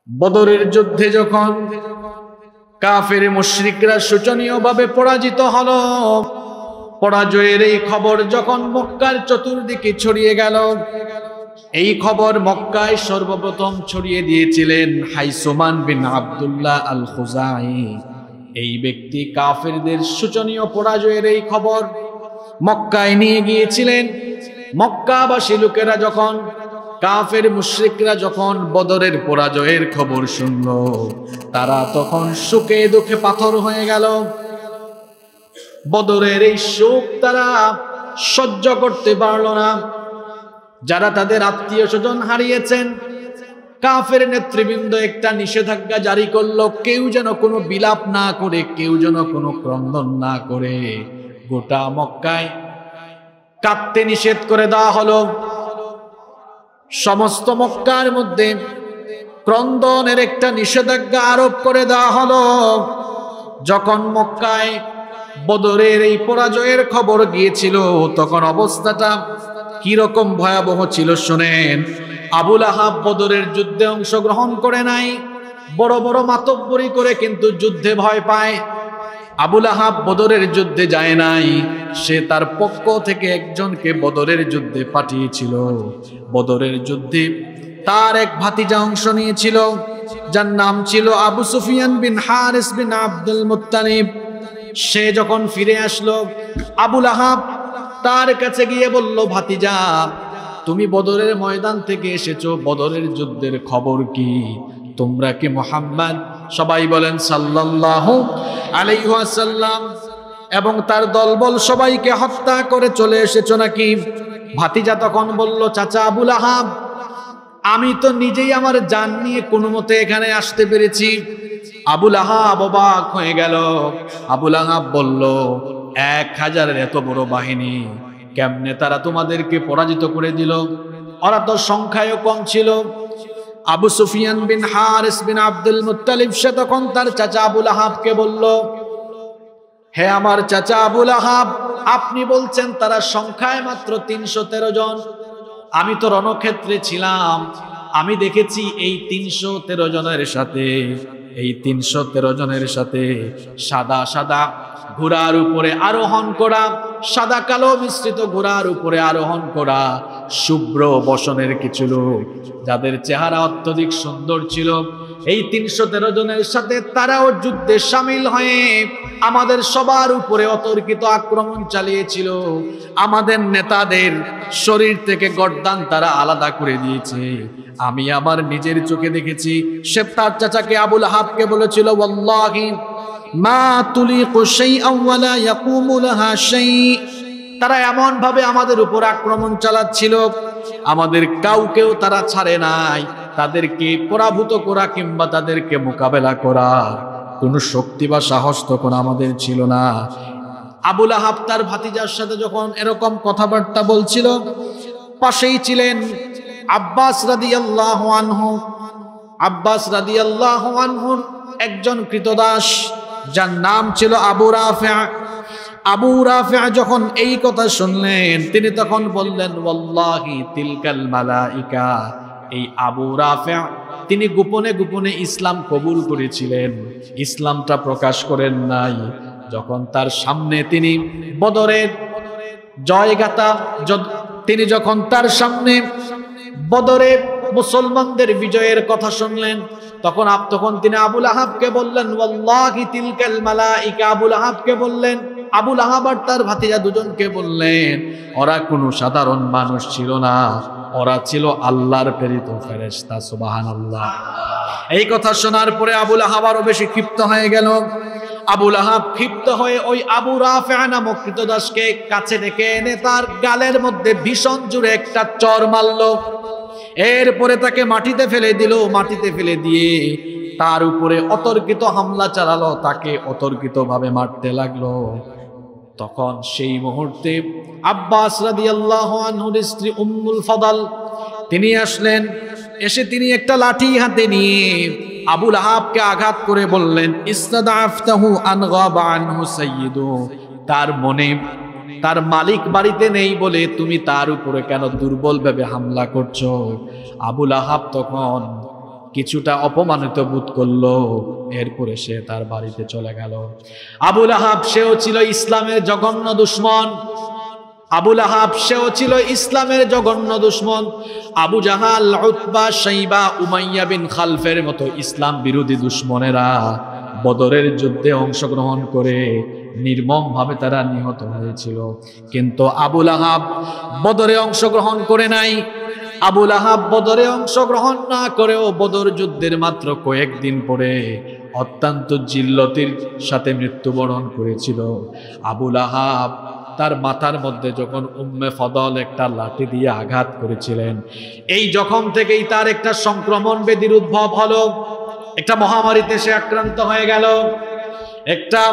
বদরের যুদ্ধে যখন কাফের মুশরিকরা শোচনীয়ভাবে পরাজিত হলো, পরাজয়ের এই খবর যখন মক্কার চতুর্দিকে ছড়িয়ে গেল, এই খবর মক্কায় সর্বপ্রথম ছড়িয়ে দিয়েছিলেন হাইসুমান বিন আব্দুল্লাহ আল খুজাই। এই ব্যক্তি কাফেরদের শোচনীয় পরাজয়ের এই খবর মক্কায় নিয়ে গিয়েছিলেন। মক্কাবাসী লোকেরা যখন, কাফের মুশরিকরা যখন বদরের পরাজয়ের খবর শুনল, তারা তখন শোকে দুঃখে পাথর হয়ে গেল। বদরের এই শোক তারা সহ্য করতে পারল না। যারা তাদের আত্মীয় স্বজন হারিয়েছেন, কাফের নেতৃবৃন্দ একটা নিষেধাজ্ঞা জারি করলো, কেউ যেন কোনো বিলাপ না করে, কেউ যেন কোনো ক্রন্দন না করে। গোটা মক্কায় কাঁদতে নিষেধ করে দেওয়া হলো। সমস্ত মক্কার মধ্যে ক্রন্দনের একটা নিষেধাজ্ঞা আরোপ করে দেওয়া হলো। যখন মক্কায় বদরের এই পরাজয়ের খবর গিয়েছিল, তখন অবস্থাটা কিরকম ভয়াবহ ছিল শোনেন। আবুল আহাব বদরের যুদ্ধে অংশগ্রহণ করে নাই, বড় বড় মাতব্বরি করে কিন্তু যুদ্ধে ভয় পায়। আবুল আহাব বদরের যুদ্ধে যায় নাই, সে তার পক্ষ থেকে একজনকে বদরের যুদ্ধে পাঠিয়েছিল। বদরের যুদ্ধে তার এক ভাতিজা অংশ নিয়েছিল, যার নাম ছিল আবু সুফিয়ান বিন হারিস বিন আব্দুল মুত্তালিব। সে যখন ফিরে আসলো, আবুল আহাব তার কাছে গিয়ে বলল, ভাতিজা, তুমি বদরের ময়দান থেকে এসেছো, বদরের যুদ্ধের খবর কি? তোমরা কি মুহাম্মদ, সবাই বলেন সাল্লাল্লাহু আলাইহি ওয়াসাল্লাম, এবং তার দলবল সবাইকে হত্যা করে চলে এসেছো নাকি? ভাতিজা তখন বলল, চাচা আবুল আহাব, আমি তো নিজেই আমার জান নিয়ে কোনো মতে এখানে আসতে পেরেছি। আবুল আহাব অবাক হয়ে গেল। আবুল আহাব বলল, 1000-এর এত বড় বাহিনী কেমনে তারা তোমাদেরকে পরাজিত করে দিল? ওরা তো সংখ্যায়ও কম ছিল। আবু সুফিয়ান বিন হারিস বিন আব্দুল মুত্তালিব সে তখন তার চাচা আবুল আহাবকে বলল, হে আমার চাচা আবুল আহাব, আপনি বলছেন তারা সংখ্যায় মাত্র 313 জন। আমি তো রণক্ষেত্রে ছিলাম, আমি দেখেছি এই 313 জনের সাথে, এই 313 জনের সাথে সাদা সাদা ঘোড়ার উপরে আরোহণ করা, সাদা কালো মিশ্রিত ঘোড়ার উপরে আরোহণ করা শুভ্র বসনের কিছু লোক, যাদের চেহারা অত্যধিক সুন্দর ছিল, এই 313 জনের সাথে তারাও যুদ্ধে সামিল হয়ে আমাদের সবার উপরে অতর্কিত আক্রমণ চালিয়েছিল। আমাদের নেতাদের শরীর থেকে গর্দান তারা আলাদা করে দিয়েছে। আমি আমার নিজের চোখে দেখেছি। সে তার চাচাকে আবুল আহাবকে বলেছিল, ওয়াল্লাহি মা তুলিকু শাইআন ওয়ালা ইয়াকুমু লাহা শাই। তারা এমন ভাবে আমাদের উপর আক্রমণ চালাচ্ছিল, আমাদের কাউকেও তারা ছাড়ে নাই। তাদেরকে পরাভূত করা কিংবা তাদেরকে মোকাবেলা করা কোনো শক্তি বা সাহস তখন আমাদের ছিল না। আবুল আহাব তার ভাতিজার সাথে যখন এরকম কথাবার্তা বলছিল, পাশেই ছিলেন আব্বাস রাদিয়াল্লাহু আনহু। আব্বাস রাদিয়াল্লাহু আনহুর একজন কৃতদাস, যার নাম ছিল আবু রাফি'। আবু রাফি' যখন এই কথা শুনলেন, তিনি তখন বললেন, ওয়াল্লাহি তিলকাল মালাইকা। এই আবু রাফি' তিনি গোপনে গোপনে ইসলাম কবুল করেছিলেন, ইসলামটা প্রকাশ করেন নাই। যখন তার সামনে তিনি বদরের জয়গাথা, তিনি যখন তার সামনে বদরে মুসলমানদের বিজয়ের কথা শুনলেন, তখন তিনি আবুল আহাবকে বললেন, ওয়াল্লাহি তিলকাল মালাইকা। আবুল আহাবকে বললেন, আবুল আহাব আর তার ভাতিজা দুজনকে বললেন, ওরা কোনো সাধারণ মানুষ ছিল না, ওরা ছিল আল্লাহর প্রেরিত ফেরেশতা। সুবহানাল্লাহ। এই কথা শোনার পরে আবুল আহাব আরো বেশি ক্ষিপ্ত হয়ে গেল। আবুল আহাব ক্ষিপ্ত হয়ে ওই আবু রাফি' নামক কৃতদাসকে কাছে ডেকে এনে তার গালের মধ্যে ভীষণ জোরে একটা চড় মারল। এরপরে তাকে মাটিতে ফেলে দিল। মাটিতে ফেলে দিয়ে তার উপরে অতর্কিত হামলা চালালো, তাকে অতর্কিত ভাবে মারতে লাগলো। তখন সেই মুহূর্তে আব্বাস রাদিয়াল্লাহু আনহুর স্ত্রী উম্মুল ফদল তিনি আসলেন। এসে তিনি একটা লাঠি হাতে নিয়ে আবুল আহাবকে আঘাত করে বললেন, ইস্তাদআফতাহু আন গাবা আনহু সাইয়্যিদু। তার মনে তার মালিক বাড়িতে নেই বলে তুমি তার উপরে কেন দুর্বল ভাবে হামলা করছো? আবুল আহাব তখন কিছুটা অপমানিত বোধ করলো, এরপরে সে তার বাড়িতে চলে গেল। আবুল আহাব সেও ছিল ইসলামের জঘন্য দুশমন। আবুল আহাব সেও ছিল ইসলামের জঘন্য দুশমন। আবু জাহাল, উতবা, শাইবা, উমাইয়া বিন খালফের মতো ইসলাম বিরোধী দুশমনেরা বদরের যুদ্ধে অংশগ্রহণ করে নির্মমভাবে তারা নিহত হয়েছিল। কিন্তু আবুল আহাব বদরে অংশগ্রহণ করে নাই। আবুল আহাব বদরে অংশগ্রহণ না করেও বদর যুদ্ধের মাত্র কয়েকদিন পরে অত্যন্ত জিল্লতির সাথে মৃত্যুবরণ করেছিল। আবুল আহাব তার মাথার মধ্যে যখন উম্মে ফদল একটা লাঠি দিয়ে আঘাত করেছিলেন, এই জখম থেকেই তার একটা সংক্রমণ ব্যাধির উদ্ভব হলো। একটা মহামারীতে সে আক্রান্ত হয়ে গেল। একটা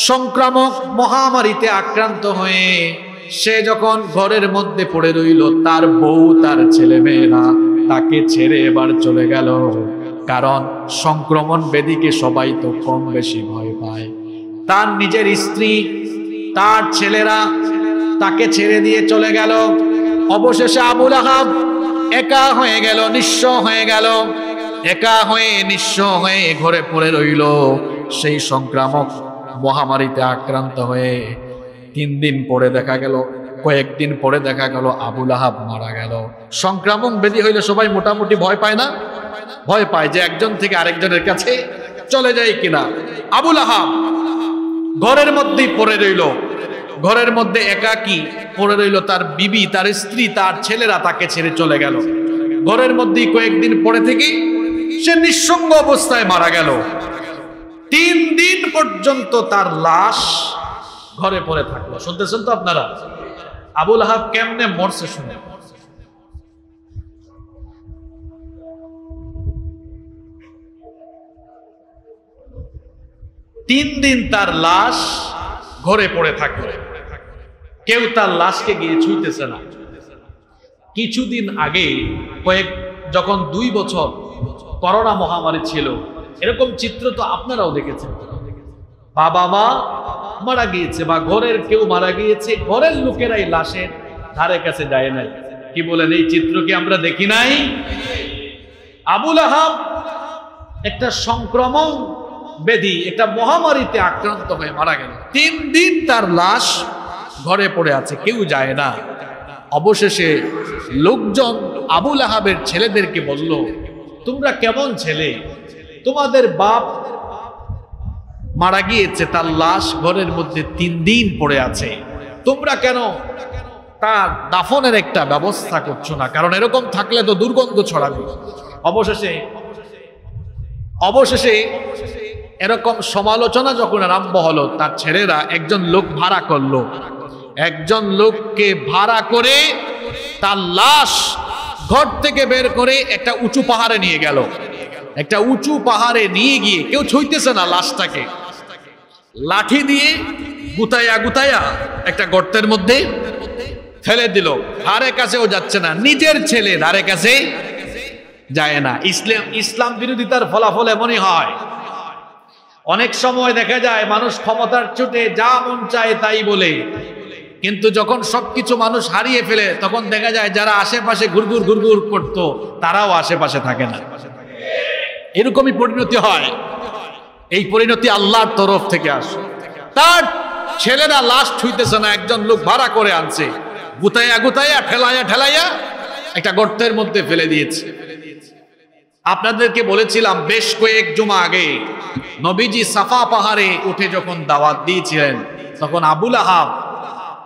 সংক্রামক মহামারীতে আক্রান্ত হয়ে সে যখন ঘরের মধ্যে পড়ে রইল, তার বউ, তার ছেলে মেয়েরা তাকে ছেড়ে এবার চলে গেল। কারণ সংক্রমণ ব্যাধিকে সবাই তো কম বেশি ভয় পায়। তার নিজের স্ত্রী, তার ছেলেরা তাকে ছেড়ে দিয়ে চলে গেল। অবশেষে আবুল আহাব একা হয়ে গেল, নিঃস্ব হয়ে গেল। একা হয়ে নিঃস্ব হয়ে ঘরে পড়ে রইল। সেই সংক্রামক মহামারীতে আক্রান্ত হয়ে 3 দিন পরে দেখা গেল, কয়েকদিন পরে দেখা গেল আবুল আহাব মারা গেল। সংক্রামক ব্যাধি হইলে সবাই মোটামুটি ভয় পায় না? ভয় পায় যে একজন থেকে আরেকজনের কাছে চলে যায় কিনা। আবুল আহাব ঘরের মধ্যেই পড়ে রইল, ঘরের মধ্যে একাকী পড়ে রইল। তার বিবি, তার স্ত্রী, তার ছেলেরা তাকে ছেড়ে চলে গেল। ঘরের মধ্যেই কয়েকদিন পরে থেকে সে নিঃসঙ্গ অবস্থায় মারা গেল। 3 দিন পর্যন্ত তার লাশ ঘরে পড়ে থাকলো। শুনতেছেন তো আপনারা? আবুল আহাব কেমনে মরছে শুনে। 3 দিন তার লাশ ঘরে পড়ে থাকলো। কেউ তার লাশকে গিয়ে ছুঁইতেছে না। কিছুদিন আগে যখন 2 বছর করোনা মহামারী ছিল, এরকম চিত্র তো আপনারাও দেখেছেন। বাবা মা মারা গিয়েছে বা ঘরের কেউ মারা গিয়েছে, ঘরের লোকেরাই লাশের ধারে কাছে যায় নাই। কি বলেন, এই চিত্র কি আমরা দেখি নাই? আবুল আহাব একটা সংক্রমণ ব্যাধি, একটা মহামারীতে আক্রান্ত হয়ে মারা গেল। 3 দিন তার লাশ ঘরে পড়ে আছে, কেউ যায় না। অবশেষে লোকজন আবুল আহাবের ছেলেদেরকে বলল, তোমরা কেমন ছেলে, তোমাদের বাপ মারা গিয়েছে, তার লাশ ঘরের মধ্যে 3 দিন পড়ে আছে, তোমরা কেন তার দাফনের একটা ব্যবস্থা করছো না? কারণ এরকম থাকলে তো দুর্গন্ধ ছড়াবে। অবশেষে এরকম সমালোচনা যখন আরম্ভ হলো, তার ছেলেরা একজন লোক ভাড়া করলো। একজন লোককে ভাড়া করে তার লাশ ঘর থেকে বের করে একটা উঁচু পাহাড়ে নিয়ে গেল। একটা উঁচু পাহাড়ে নিয়ে গিয়ে, কেউ ছুঁইতেছে না লাশটাকে, লাঠি দিয়ে গুতায়া গুতায়া একটা গর্তের মধ্যে ফেলে দিল। ধারে কাছেও যাচ্ছে না, নিজের ছেলে ধারে কাছে যায় না। ইসলাম বিরোধিতার ফলাফল এমনই হয়। অনেক সময় দেখা যায় মানুষ ক্ষমতার চোটে যা মন চায় তাই বলে, কিন্তু যখন সবকিছু মানুষ হারিয়ে ফেলে, তখন দেখা যায় যারা আশেপাশে ঘুরঘুর ঘুরঘুর করতো তারাও আশেপাশে থাকে না। এরকমই পরিণতি হয়। এই পরিণতি আল্লাহর তরফ থেকে আসে। তার ছেলেরা লাশ ছুঁইতেছে না, একজন লোক ভাড়া করে আনছে, গুতাইয়া গুতাইয়া ঠেলাইয়া ঠেলাইয়া একটা গর্তের মধ্যে ফেলে দিয়েছে। আপনাদেরকে বলেছিলাম বেশ কয়েক জুমা আগে, নবীজি সাফা পাহাড়ে উঠে যখন দাওয়াত দিয়েছিলেন, তখন আবুল আহাব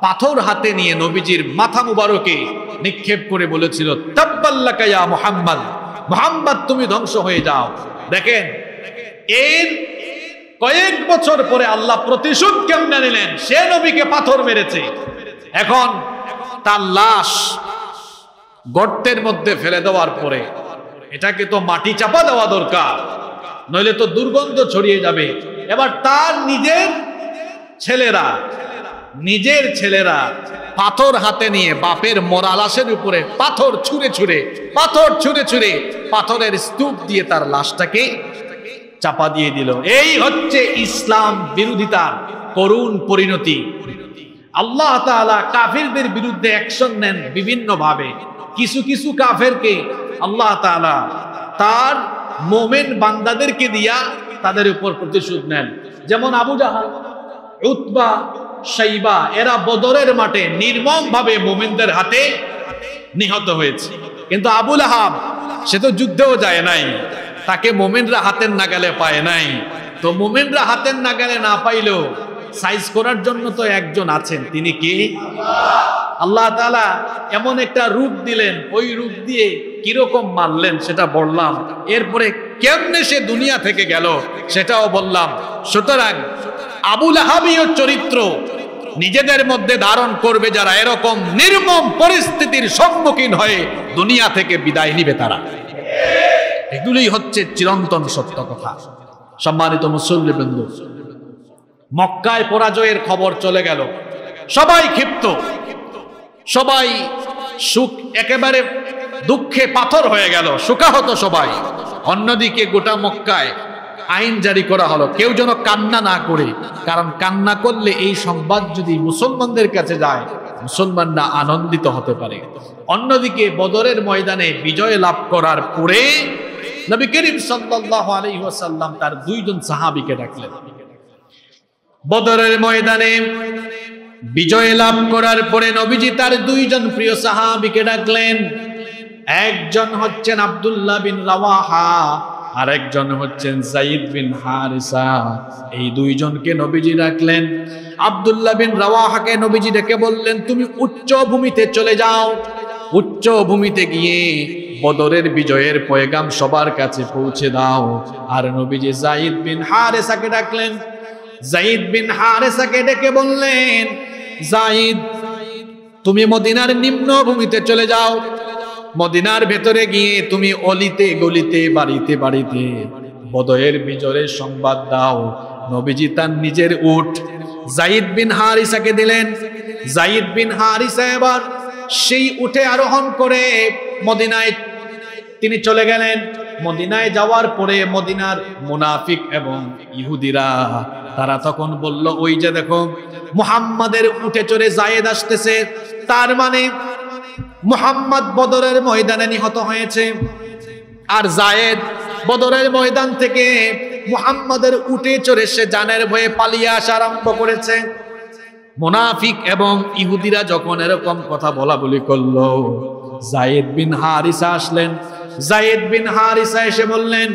পাথর হাতে নিয়ে নবীজির মাথা মুবারকে নিক্ষেপ করে বলেছিল, তাব্বাল্লাকা ইয়া মুহাম্মদ, মুহাম্মদ তুমি ধ্বংস হয়ে যাও। দেখেন, এর কয়েক বছর পরে আল্লাহ প্রতিশোধ কেমনে নিলেন। সে নবীকে পাথর মেরেছে, এখন তার লাশ গর্তের মধ্যে ফেলে দেওয়ার পরে এটাকে তো মাটি চাপা দেওয়া দরকার, নইলে তো দুর্গন্ধ ছড়িয়ে যাবে। এবার তার নিজের ছেলেরা পাথর হাতে নিয়ে বাপের মরা লাশের উপরে পাথর ছুঁড়ে ছুঁড়ে পাথরের স্তূপ দিয়ে তার লাশটাকে চাপা দিয়ে দিল। এই হচ্ছে ইসলাম বিরোধিতার করুণ পরিণতি। আল্লাহ তাআলা কাফিরদের বিরুদ্ধে অ্যাকশন নেন বিভিন্ন ভাবে। কিছু কাফেরকে আল্লাহ তাআলা তার মোমেন বান্দাদেরকে দিয়া তাদের উপর প্রতিশোধ নেন। যেমন আবু জাহাল, উতবা, শাইবা এরা বদরের মাঠে নির্মম ভাবে মোমেনদের হাতে নিহত হয়েছে। কিন্তু আবু লাহাব সে তো যুদ্ধেও যায় নাই, তাকে মোমেনরা হাতের নাগালে পায় নাই। তো মোমেনরা হাতের নাগালে না পাইলেও সাইজ করার জন্য তো একজন আছেন, তিনি কি? আল্লাহ তাআলা এমন একটা রূপ দিলেন, ওই রূপ দিয়ে কিরকম মারলেন সেটা বললাম, এরপরে কেমনে সে দুনিয়া থেকে গেল সেটাও বললাম। সুতরাং আবু লাহাবীয় চরিত্র নিজেদের মধ্যে ধারণ করবে যারা এরকম নির্মম পরিস্থিতির সম্মুখীন হয়ে দুনিয়া থেকে বিদায় নিবে, তারা। এগুলোই হচ্ছে চিরন্তন সত্য কথা। সম্মানিত মুসল্লিবৃন্দ, মক্কায় পরাজয়ের খবর চলে গেল, সবাই ক্ষিপ্ত, সবাই সুখ একেবারে দুঃখে পাথর হয়ে গেল, শোকাহত সবাই। অন্যদিকে গোটা মক্কায় আইন জারি করা হলো কেউ যেন কান্না না করে, কারণ কান্না করলে এই সংবাদ যদি মুসলমানদের কাছে যায় মুসলমানরা আনন্দিত হতে পারে। অন্যদিকে বদরের ময়দানে বিজয় লাভ করার পরে নবী করিম সাল্লাল্লাহু আলাইহি ওয়াসাল্লাম তার দুইজন সাহাবীকে ডাকলেন। বদরের ময়দানে বিজয় লাভ করার পরে নবীজি তার দুইজন প্রিয় সাহাবীকে ডাকলেন। একজন হচ্ছেন আব্দুল্লাহ বিন রাওয়াহা, আর একজন হচ্ছেন যায়েদ বিন হারিসা। এই দুইজনকে নবীজি ডাকলেন। আব্দুল্লাহ বিন রাওয়াহাকে নবীজি ডেকে বললেন, তুমি উচ্চ ভূমিতে চলে যাও, উচ্চ ভূমিতে গিয়ে বদরের বিজয়ের পয়গাম সবার কাছে পৌঁছে দাও। আর নবীজি যায়েদ বিন হারিসাকে ডাকলেন। যায়েদ বিন হারিসাকে ডেকে বললেন, যায়েদ তুমি মদিনার নিম্ন ভূমিতে চলে যাও, মদিনার ভেতরে গিয়ে তুমি অলিতে গলিতে বাড়িতে বাড়িতে বদরের বিজয়ের সংবাদ দাও। নবীজি তার নিজের উট যায়েদ বিন হারিসাকে দিলেন। যায়েদ বিন হারিসা এবার সেই উঠে আরোহণ করে মদিনায় তিনি চলে গেলেন। মদিনায় যাওয়ার পরে মদিনার মুনাফিক এবং ইহুদিরা তারা তখন বলল, ওই যে দেখো মুহাম্মাদের উঠে চড়ে যায়েদ আসতেছে, তার মানে মুহাম্মদ বদরের ময়দানে নিহত হয়েছে, আর যায়েদ বদরের ময়দান থেকে মুহাম্মাদের উঠে চড়ে সে জানের ভয়ে পালিয়ে আসা আরম্ভ করেছে। মুনাফিক এবং ইহুদিরা যখন এরকম কথা বলা বলি করলো, যায়েদ বিন হারিসা আসলেন। যায়েদ বিন হারিসা এসে বললেন,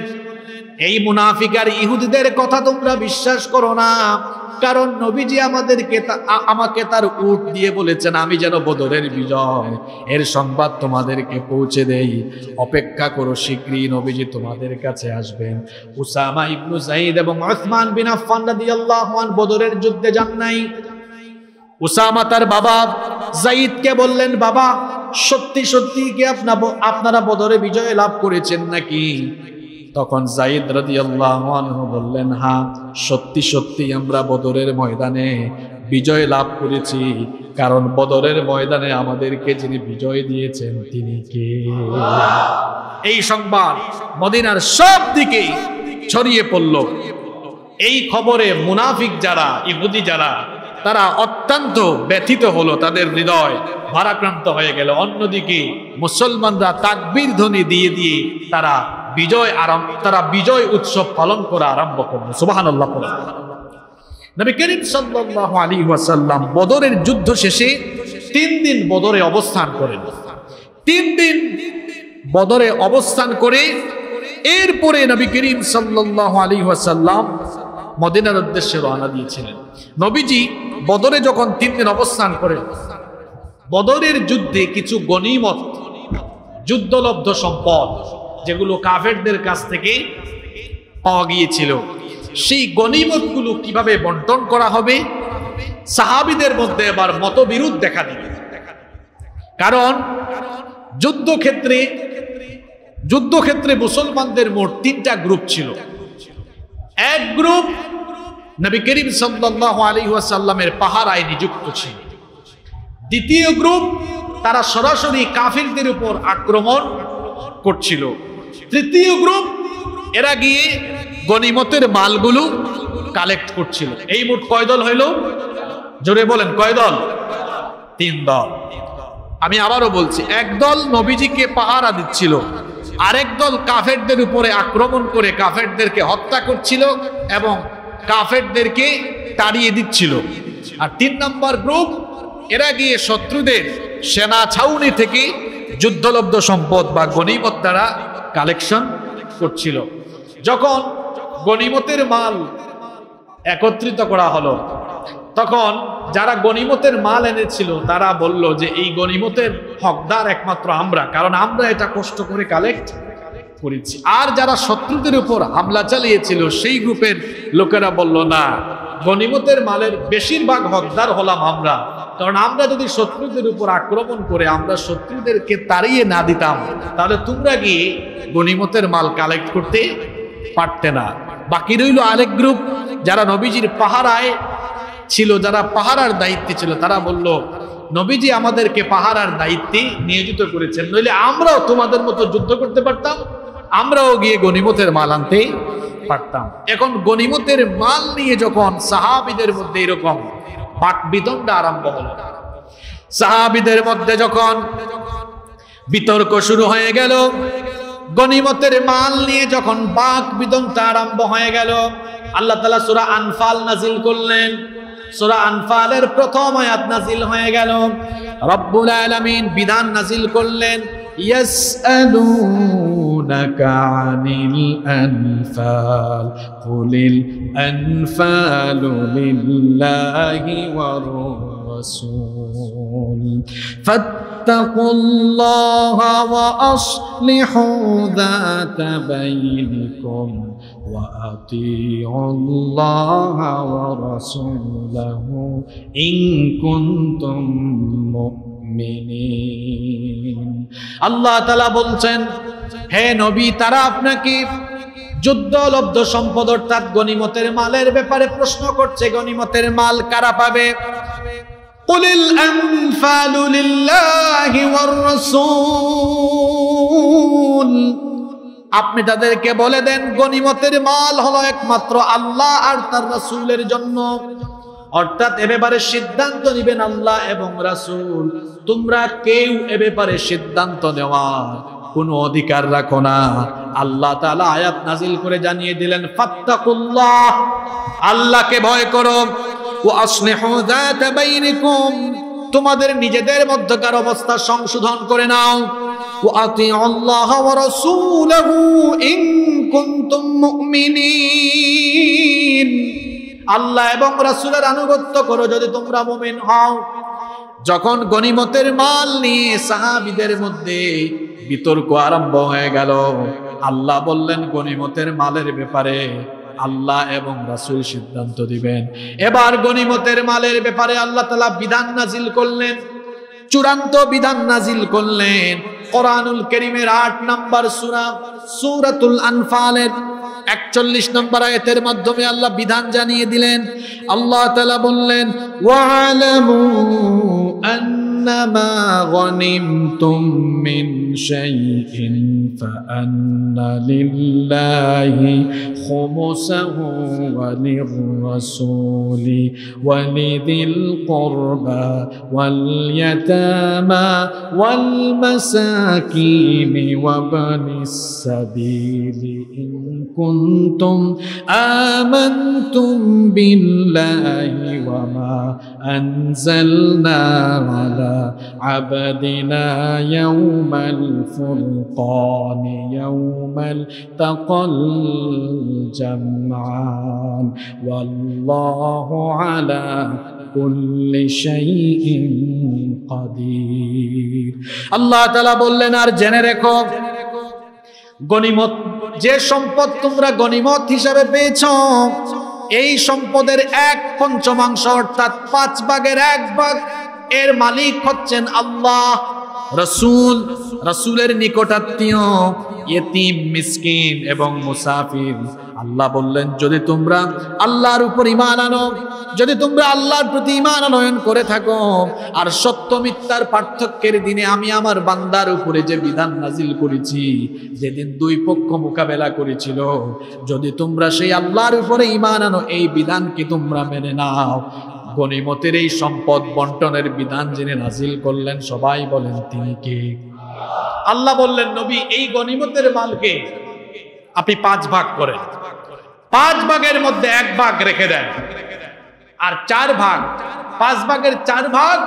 এই মুনাফিক আর ইহুদিদের কথা তোমরা বিশ্বাস করো না, কারণ নবীজি আমাকে তার উট দিয়ে বলেছেন আমি যেন বদরের বিজয় এর সংবাদ তোমাদেরকে পৌঁছে দেই। অপেক্ষা করো, শীঘ্রই নবীজি তোমাদের কাছে আসবেন। উসামা ইবনু যায়েদ এবং উসমান বিন আফফান রাদিয়াল্লাহু আনহু বদরের যুদ্ধে যান নাই। উসামা তার বাবা যায়েদকে বললেন, বাবা সত্যি সত্যি কি আপনারা বদরে বিজয় লাভ করেছেন নাকি? তখন যায়েদ রাদিয়াল্লাহু আনহু বললেন, হ্যাঁ সত্যি সত্যি আমরা বদরের ময়দানে বিজয় লাভ করেছি, কারণ বদরের ময়দানে আমাদেরকে যিনি বিজয় দিয়েছেন তিনি কে? এই সংবাদ মদিনার সব দিকে ছড়িয়ে পড়ল। এই খবরে মুনাফিক যারা, ইহুদি যারা, তারা অত্যন্ত ব্যথিত হলো, তাদের হৃদয় ভারাক্রান্ত হয়ে গেল। অন্যদিকে মুসলমানরা তাকবীর ধ্বনি দিয়ে দিয়ে তারা বিজয় উৎসব পালন করা আরম্ভ করলো। সুবহানাল্লাহ। নবী করিম সাল্লাল্লাহু আলাইহি ওয়াসাল্লাম বদরের যুদ্ধ শেষে 3 দিন বদরে অবস্থান করেন। 3 দিন বদরে অবস্থান করে এরপরে নবী করিম সাল্লাল্লাহু আলাইহি ওয়াসাল্লাম মদিনার উদ্দেশ্যে রওনা দিয়েছিলেন। নবীজি বদরে যখন 3 দিন অবস্থান করেন, বদরের যুদ্ধে কিছু গনিমত, যুদ্ধলব্ধ সম্পদ যেগুলো কাফেরদের কাছ থেকে পাওয়া গিয়েছিল, সেই গনিমতগুলো কিভাবে বন্টন করা হবে, সাহাবীদের মধ্যে এবার মতবিরোধ দেখা দিল। কারণ যুদ্ধক্ষেত্রে মুসলমানদের মোট 3টা গ্রুপ ছিল। এক গ্রুপ নবী করিম সাল্লাল্লাহু আলাইহি ওয়াসাল্লামের পাহারায় নিযুক্ত ছিল। দ্বিতীয় গ্রুপ তারা সরাসরি কাফিরদের উপর আক্রমণ করছিল। তৃতীয় গ্রুপ এরা গিয়ে গনিমতের মালগুলো কালেক্ট করছিল। এই মোট কয় দল হইল? জোরে বলেন, কয় দল? 3 দল। আমি আবারও বলছি, এক দল নবীজিকে পাহারা দিচ্ছিল, আরেক দল কাফেরদের উপরে আক্রমণ করে কাফেরদেরকে হত্যা করছিল এবং কাফেরদেরকে তাড়িয়ে দিচ্ছিল। আর 3 নম্বর গ্রুপ, এরা গিয়ে শত্রুদের সেনা ছাউনি থেকে যুদ্ধলব্ধ সম্পদ বা গনিমত দ্বারা কালেকশন করছিল। যখন গনিমতের মাল একত্রিত করা হলো, তখন যারা গনিমতের মাল এনেছিল তারা বলল যে এই গনিমতের হকদার একমাত্র আমরা, কারণ আমরা এটা কষ্ট করে কালেক্ট করেছি। আর যারা শত্রুদের উপর হামলা চালিয়েছিল সেই গ্রুপের লোকেরা বলল না, গনিমতের মালের বেশিরভাগ হকদার হলাম আমরা, কারণ আমরা যদি শত্রুদের উপর আক্রমণ করে আমরা শত্রুদেরকে তাড়িয়ে না দিতাম তাহলে তোমরা গিয়ে গনিমতের মাল কালেক্ট করতে পারতে না। বাকি রইল আরেক গ্রুপ যারা নবীজির পাহারায় ছিল, যারা পাহারার দায়িত্বে ছিল, তারা বলল নবীজি আমাদেরকে পাহারার দায়িত্বে নিয়োজিত করেছেন, নইলে আমরাও তোমাদের মতো যুদ্ধ করতে পারতাম, আমরাও গিয়ে গনিমতের মাল আনতে পারতাম। এখন গনিমতের মাল নিয়ে যখন সাহাবীদের মধ্যে এরকম বাকবিতণ্ডা আরম্ভ হলো, সাহাবীদের মধ্যে যখন বিতর্ক শুরু হয়ে গেল, গনিমতের মাল নিয়ে যখন বাকবিতণ্ডা আরম্ভ হয়ে গেল, আল্লাহ তাআলা সূরা আনফাল নাজিল করলেন। সূরা আনফালের প্রথম আয়াত নাজিল হয়ে গেল, রব্বুল আলামিন বিধান নাজিল করলেন, ইয়াসআলুনাকা আনিল আনফাল কুলিল আনফালু লিল্লাহি ওয়ার রাসূল ফাত্তাকুল্লাহা ওয়া আসলিহু যাতা বাইনিকুম ওয়া আতিউল্লাহা ওয়া রাসূলাহু ইন কুনতুম মুমিনিন। আল্লাহ তাআলা বলছেন, হে নবী, তারা আপনাকে যুদ্ধলব্ধ সম্পদ অর্থাৎ গনিমতের মালের ব্যাপারে প্রশ্ন করছে, গনিমতের মাল কারা পাবে? কুলিল আনফালু লিল্লাহি ওয়ার রাসূল, আপনি তাদেরকে বলে দেন গনিমতের মাল হলো একমাত্র আল্লাহ আর তার রাসূলের জন্য, অর্থাৎ এ ব্যাপারে সিদ্ধান্ত নেবেন আল্লাহ এবং রাসূল। তোমরা কেউ এ ব্যাপারে সিদ্ধান্ত নেওয়ার কোনো অধিকার রাখো না। আল্লাহ তাআলা আয়াত নাজিল করে জানিয়ে দিলেন, ফাত্তাকুল্লাহ, আল্লাহকে ভয় করো, ওয়া আসলিহু যাতা বাইনিকুম, তোমাদের নিজেদের মধ্যকার অবস্থা সংশোধন করে নাও, ওয়া আতিউল্লাহ ওয়া রাসূলাহু ইন কুনতুম মুমিনিন, আল্লাহ এবং রাসূলের আনুগত্য করো যদি তোমরা মুমিন হও। যখন গনিমতের মাল নিয়ে সাহাবীদের মধ্যে বিতর্ক আরম্ভ হয়ে গেল, আল্লাহ বললেন গনিমতের মালের ব্যাপারে আল্লাহ এবং রাসূল সিদ্ধান্ত দিবেন। এবার গনিমতের মালের ব্যাপারে আল্লাহ তাআলা বিধান নাজিল করলেন, চূড়ান্ত বিধান নাজিল করলেন। কোরআনুল কারীমের 8 নম্বর সূরা সূরাতুল আনফালের 41 নম্বর আয়াতের মাধ্যমে আল্লাহ বিধান জানিয়ে দিলেন। আল্লাহ তাআলা বললেন, ওয়া'লামু আন্নামা গনিমতুম মিন শাইইন ফাআন্না লিল্লাহি খুমুসাহু ওয়া লির-রাসূলি ওয়া লিযিল কুরবা ওয়াল ইয়াতামা ওয়াল মাসাকিনি ওয়া বানিস সাবিলি ইন কুনতুম আমানতুম বিল্লাহি ওয়া মা আনজালনা আলা আবদিনা ইয়াউমাল ফুরকানি ইয়াউমাল তাকাল জামআন ওয়াল্লাহু আলা কুল্লি শাইইন কাদির। আল্লাহ তাআলা বললেন, আর জেনে রেখো গনিমত, যে সম্পদ তোমরা গনিমত হিসাবে পেয়েছ, এই সম্পদের 1/5 অর্থাৎ 5 ভাগের 1 ভাগ এর মালিক হচ্ছেন আল্লাহ, রাসূল, রাসূলের নিকটাত্মীয়, ইয়েতিম, মিসকিন এবং মুসাফির। আল্লাহ বললেন, যদি তোমরা আল্লাহর উপর ঈমান আনো, যদি তোমরা আল্লাহর প্রতি ঈমান আনয়ন করে থাকো, আর সত্য মিথ্যার পার্থক্যের দিনে আমি আমার বান্দার উপরে যে বিধান নাজিল করেছি, যেদিন 2 পক্ষ মোকাবেলা করেছিল, যদি তোমরা সেই আল্লাহর উপরে ঈমান আনো, এই বিধানকে তোমরা মেনে নাও। গনিমতের এই সম্পদ বন্টনের বিধান যিনি নাজিল করলেন, সবাই বলেন তিনি কে? আল্লাহ বললেন, নবী এই গনিমতের মালকে আপনি 5 ভাগ করেন, 5 ভাগের মধ্যে 1 ভাগ রেখে দেন, আর 4 ভাগ, 5 ভাগের 4 ভাগ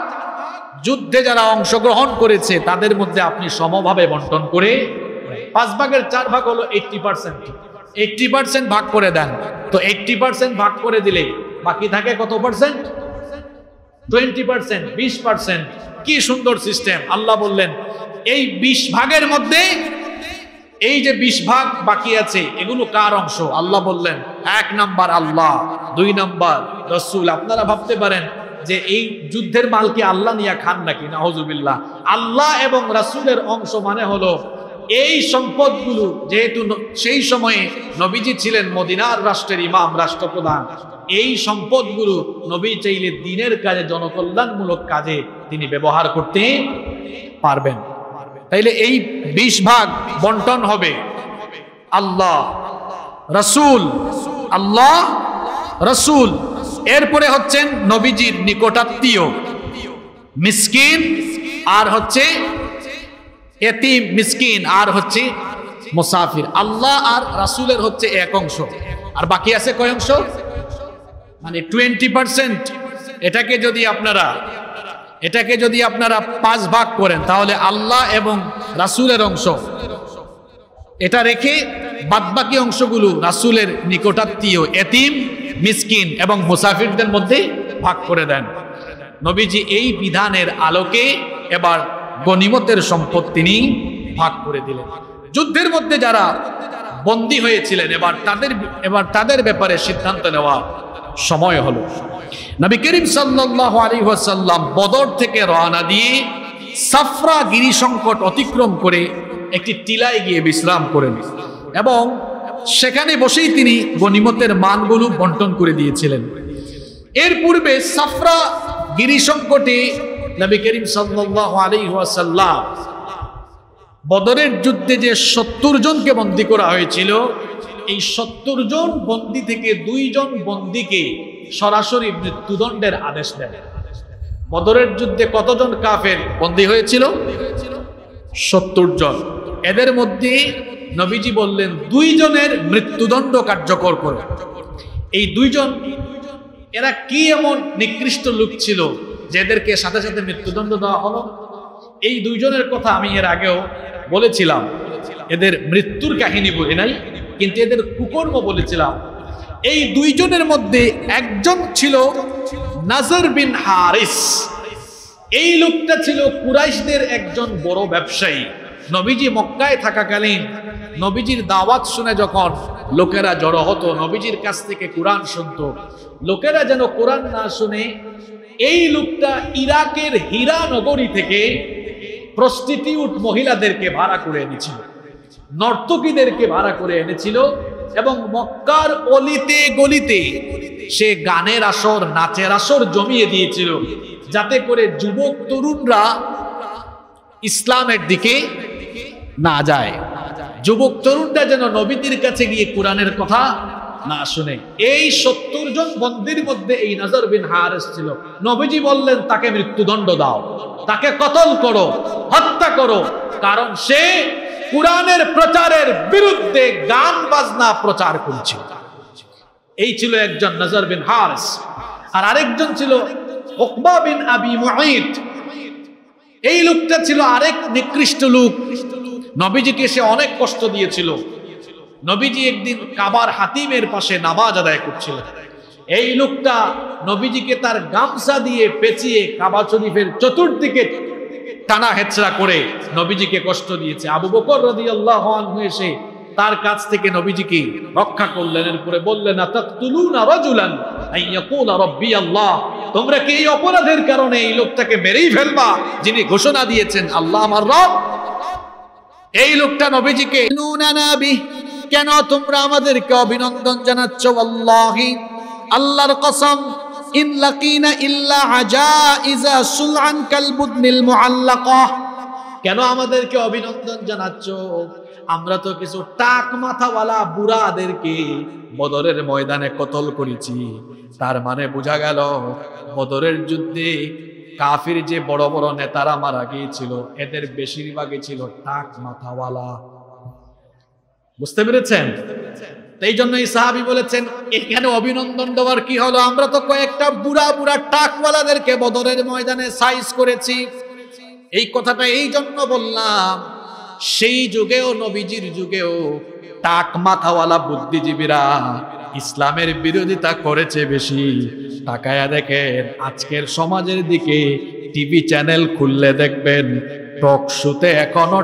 যুদ্ধে যারা অংশগ্রহণ করেছে তাদের মধ্যে আপনি সমভাবে বন্টন করে 5 ভাগের 4 ভাগ হলো 80%, 80% ভাগ করে দেন। তো 80% ভাগ করে দিলে বাকি থাকে কত পার্সেন্ট? 20%, 20%। কি সুন্দর সিস্টেম! আল্লাহ বললেন এই 20 ভাগের মধ্যে এই যে 20 ভাগ বাকি আছে এগুলো কার অংশ? আল্লাহ বললেন 1 নাম্বার আল্লাহ, 2 নাম্বার রাসূল। আপনারা ভাবতে পারেন যে এই যুদ্ধের মাল কি আল্লাহ নিয়ে খান নাকি? নাউজুবিল্লাহ। আল্লাহ এবং রাসূলের অংশ মানে হলো এই সম্পদগুলো, যেহেতু সেই সময়ে নবীজি ছিলেন মদিনার রাষ্ট্রের ইমাম, রাষ্ট্রপ্রধান, এই সম্পদগুলো নবী চাইলে দ্বীনের কাজে, জনকল্যাণমূলক কাজে তিনি ব্যবহার করতে পারবেন। তাইলে এই 20 ভাগ বন্টন হবে আল্লাহ, রাসূল, আল্লাহ, রাসূল। এরপরে হচ্ছেন নবীজির নিকটাত্মীয় মিসকিন, আর হচ্ছে এতিম মিসকিন, আর হচ্ছে মুসাফির। আল্লাহ আর রাসূলের হচ্ছে 1 অংশ, আর বাকি আছে কয় অংশ? মানে 20%। এটাকে যদি আপনারা 5 ভাগ করেন তাহলে আল্লাহ এবং রাসূলের অংশ, এটা রেখে বাদবাকি অংশগুলো রাসূলের নিকটাত্মীয়, এতিম, মিসকিন এবং মুসাফিরদের মধ্যে ভাগ করে দেন। নবীজি এই বিধানের আলোকে এবার গনিমতের সম্পদ তিনি ভাগ করে দিলেন। যুদ্ধের মধ্যে যারা বন্দী হয়েছিলেন এবার তাদের ব্যাপারে সিদ্ধান্ত নেওয়া সময় হলো। নবী করিম সাল্লাল্লাহু আলাইহি ওয়াসাল্লাম বদর থেকে রওনা দিয়ে সাফরা গিরি সংকট অতিক্রম করে একটি টিলায় গিয়ে বিশ্রাম করেন এবং সেখানে বসেই তিনি গনিমতের মানগুলো বন্টন করে দিয়েছিলেন। এর পূর্বে সাফরা গিরি সংকটে নবী করিম সাল্লাল্লাহু আলাইহি ওয়াসাল্লাম বদরের যুদ্ধে যে 70 জনকে বন্দী করা হয়েছিল, এই 70 জন বন্দী থেকে 2 জন বন্দীকে সরাসরি মৃত্যুদণ্ডের আদেশ দেন। বদরের যুদ্ধে কতজন কাফের বন্দী হয়েছিল? 70 জন। এদের মধ্যে নবীজি বললেন 2 জনের মৃত্যুদণ্ড কার্যকর করো। এই 2 জন, এরা কি এমন নিকৃষ্ট লোক ছিল যাদেরকে সাথে সাথে মৃত্যুদণ্ড দেওয়া হলো? এই 2 জনের কথা আমি এর আগেও বলেছিলাম। এদের মৃত্যুর কাহিনী বলি নাই, কিন্তু এদের কুকর্ম বলেছিলাম। এই 2 জনের মধ্যে একজন ছিল নাজর বিন হারিস। এই লোকটা ছিল কুরাইশদের একজন বড় ব্যবসায়ী। নবীজি মক্কায় থাকাকালীন নবীজির দাওয়াত শুনে যখন লোকেরা জড়ো হতো, নবীজির কাছ থেকে কোরআন শুনতো, লোকেরা যেন কোরআন না শুনে এই লোকটা ইরাকের হীরা নগরী থেকে প্রস্টিটিউট মহিলাদেরকে ভাড়া করে এনেছিল, নর্তকীদেরকে ভাড়া করে এনেছিল এবং মক্কার অলিতে গলিতে সে গানের আসর, নাচের আসর জমিয়ে দিয়েছিল, যাতে করে যুবক তরুণরা ইসলামের দিকে না যায়, যুবক তরুণরা যেন নবীদের কাছে গিয়ে কোরআনের কথা না শুনে। এই 70 জন বন্দীর মধ্যে এই নাজর বিন হারিস ছিল। নবীজি বললেন তাকে মৃত্যুদণ্ড দাও, তাকে কতল করো, হত্যা করো, কারণ সে কোরআনের প্রচারের বিরুদ্ধে গান বাজনা প্রচার করছে। এই ছিল একজন নাজর বিন হারিস। আর আরেকজন ছিল উকবা বিন আবি মুঈত। এই লোকটা ছিল আরেক নিকৃষ্ট লোক। নবীজিকে সে অনেক কষ্ট দিয়েছিল। নবীজি একদিন কাবার হাতিমের পাশে নামাজ আদায় করছিলেন। এই লোকটা নবীজিকে তার গামছা দিয়ে পেঁচিয়ে কাবা শরীফের চতুর্দিকে টানা হেঁচড়া করে নবীজিকে কষ্ট দিয়েছে। আবু বকর রাদিয়াল্লাহু আনহু এসে তার কাছ থেকে নবীজিকে রক্ষা করলেন। এরপরে বললেন, আতাকতুলুনা রাজুলান আইয়াকুলা রাব্বি আল্লাহ, তোমরা কি এই অপরাধের কারণে এই লোকটাকে মেরেই ফেলবা যিনি ঘোষণা দিয়েছেন আল্লাহ আমার রব? এই লোকটা নবীজিকে, কেন তোমরা আমাদেরকে অভিনন্দন জানাচ্ছ? আল্লাহি, আল্লাহর কসম, ইন লাকিনা ইল্লা আজাইজা সুলআন কালবুদনিল মুআল্লাকা, কেন আমাদেরকে অভিনন্দন জানাচ্ছ? আমরা তো কিছু টাক মাথাওয়ালা বুড়াদেরকে বদরের ময়দানে কতল করেছি। তার মানে বোঝা গেল বদরের যুদ্ধে কাফির যে বড় বড় নেতারা মারা গিয়েছিল এদের বেশিরভাগই ছিল টাক মাথাওয়ালা। বুঝতে পেরেছেন? এই জন্যই সাহাবী বলেছেন এখানে অভিনন্দন দেওয়ার কি হলো, আমরা তো কয়েকটা বুড়া বুড়া টাকওয়ালাদেরকে বদরের ময়দানে সাইজ করেছি। এই কথাটা এই জন্য বললাম, সেই যুগেও নবীজির যুগেও টাক মাথাওয়ালা বুদ্ধিজীবীরা ইসলামের বিরোধিতা করেছে বেশি। তাকায়া দেখেন আজকের সমাজের দিকে, টিভি চ্যানেল খুললে দেখবেন টক শোতে এখনো